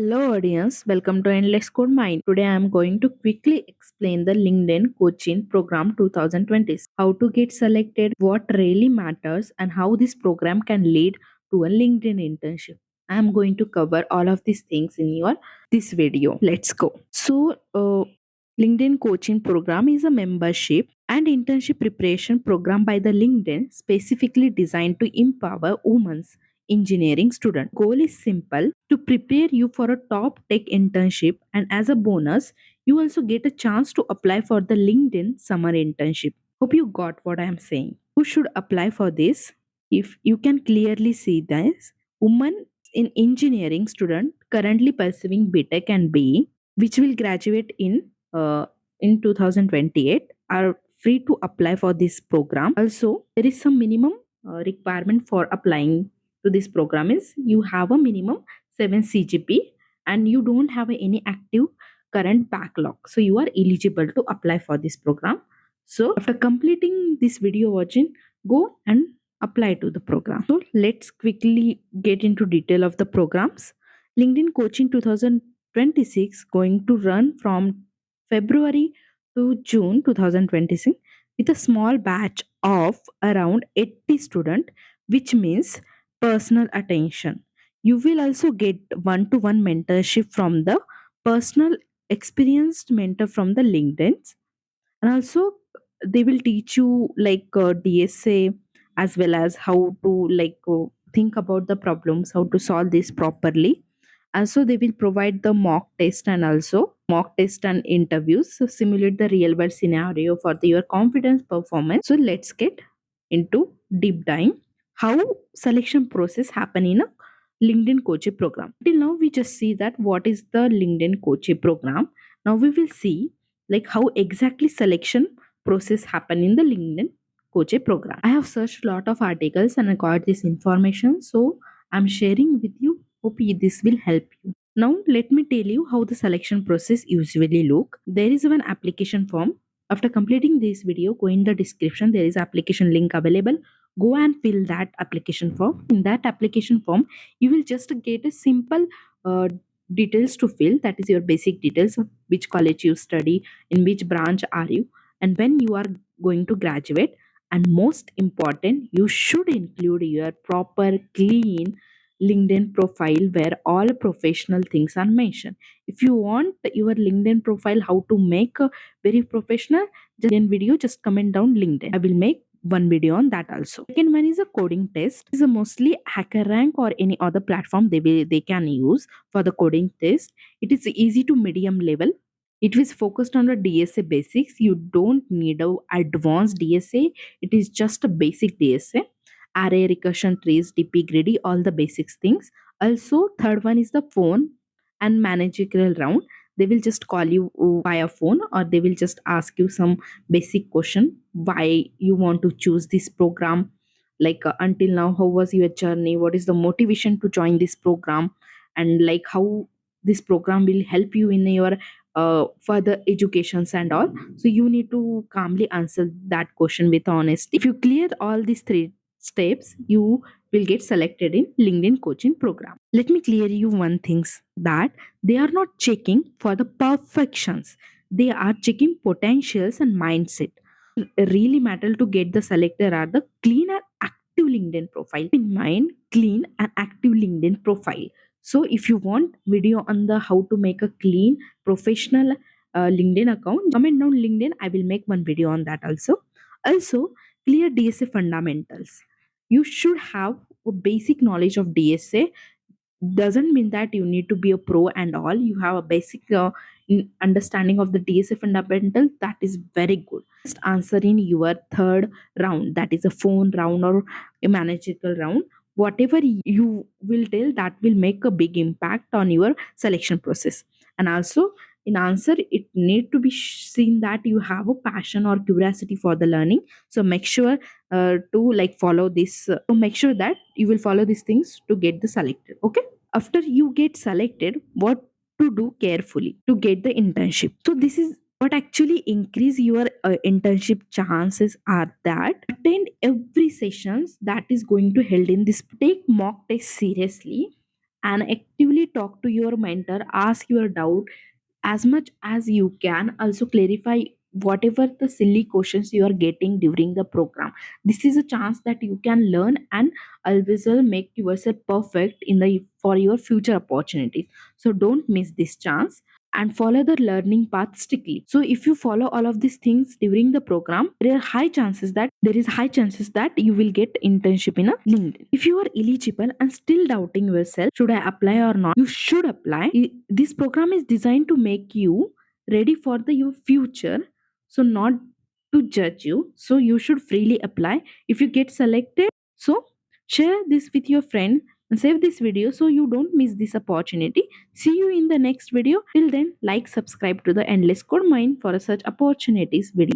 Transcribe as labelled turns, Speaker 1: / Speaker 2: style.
Speaker 1: Hello, audience. Welcome to EndlessCodeMind. Today, I am going to quickly explain the LinkedIn Coaching Program 2020, how to get selected, what really matters, and how this program can lead to a LinkedIn internship. I am going to cover all of these things in your this video. Let's go. LinkedIn Coaching Program is a membership and internship preparation program by the LinkedIn specifically designed to empower women's engineering student. Goal is simple to prepare you for a top tech internship, and as a bonus, you also get a chance to apply for the LinkedIn summer internship. Hope you got what I am saying. Who should apply for this? If you can clearly see this, women in engineering student currently pursuing BTech and BE, which will graduate in 2028, are free to apply for this program. Also, there is some minimum requirement for applying to this program is you have a minimum 7 CGP and you don't have any active current backlog. So you are eligible to apply for this program. So after completing this video watching, go and apply to the program. So let's quickly get into detail of the programs. LinkedIn Coaching 2026 going to run from February to June 2026 with a small batch of around 80 students, which means personal attention. You will also get one to one mentorship from the personal experienced mentor from the LinkedIn, and also they will teach you like DSA as well as how to think about the problems, how to solve this properly. Also, they will provide the mock test and interviews, so simulate the real world scenario for your confidence performance. So let's get into deep dive how selection process happen in a LinkedIn coaching program. Till now, we just see that what is the LinkedIn coaching program. Now we will see like how exactly selection process happen in the LinkedIn coaching program. I have searched a lot of articles and I got this information, so I'm sharing with you. Hope this will help you. Now let me tell you how the selection process usually look. There is one application form. After completing this video, go in the description. There is application link available. Go and fill that application form. In that application form, you will just get a simple uh, details to fill. That is your basic details of which college you study, in which branch are you, and when you are going to graduate. And most important, you should include your proper clean LinkedIn profile where all professional things are mentioned. If you want your LinkedIn profile how to make a very professional, just in video, just comment down LinkedIn. I will make one video on that also. Second one is a coding test. It is a mostly HackerRank or any other platform they can use for the coding test. It is easy to medium level. It is focused on the DSA basics. You don't need a advanced DSA. It is just a basic DSA. Array, recursion trees, DP, greedy, all the basics things. Also, third one is the phone and managerial round. They will just call you via phone, or they will just ask you some basic question why you want to choose this program, like until now how was your journey, what is the motivation to join this program, and like how this program will help you in your further educations and all. So you need to calmly answer that question with honesty. If you clear all these three steps, you will get selected in LinkedIn coaching program. Let me clear you one things that they are not checking for the perfections. They are checking potentials and mindset. Really matter to get the selector are the clean and active LinkedIn profile. In mind, clean and active LinkedIn profile. So if you want video on the how to make a clean professional LinkedIn account, comment down LinkedIn. I will make one video on that also. Also, clear DSA fundamentals. You should have a basic knowledge of DSA. Doesn't mean that you need to be a pro and all. You have a basic understanding of the DSA fundamental. That is very good. Just answer in your third round, that is a phone round or a managerial round. Whatever you will tell, that will make a big impact on your selection process. And also in answer, it need to be seen that you have a passion or curiosity for the learning. So make sure to like follow this. So make sure that you will follow these things to get the selected. Okay. After you get selected, what to do carefully to get the internship. So this is what actually increase your internship chances are that attend every sessions that is going to held in this. Take mock test seriously and actively talk to your mentor, ask your doubt as much as you can. Also clarify whatever the silly questions you are getting during the program. This is a chance that you can learn and always will make yourself perfect in the for your future opportunities. So don't miss this chance and follow the learning path strictly. So if you follow all of these things during the program, there is high chances that you will get internship in a LinkedIn. If you are eligible and still doubting yourself, should I apply or not? You should apply. This program is designed to make you ready for your future, so not to judge you. So you should freely apply. If you get selected, so share this with your friend and save this video so you don't miss this opportunity. See you in the next video. Till then, like, subscribe to the Endless Code Mind for such opportunities video.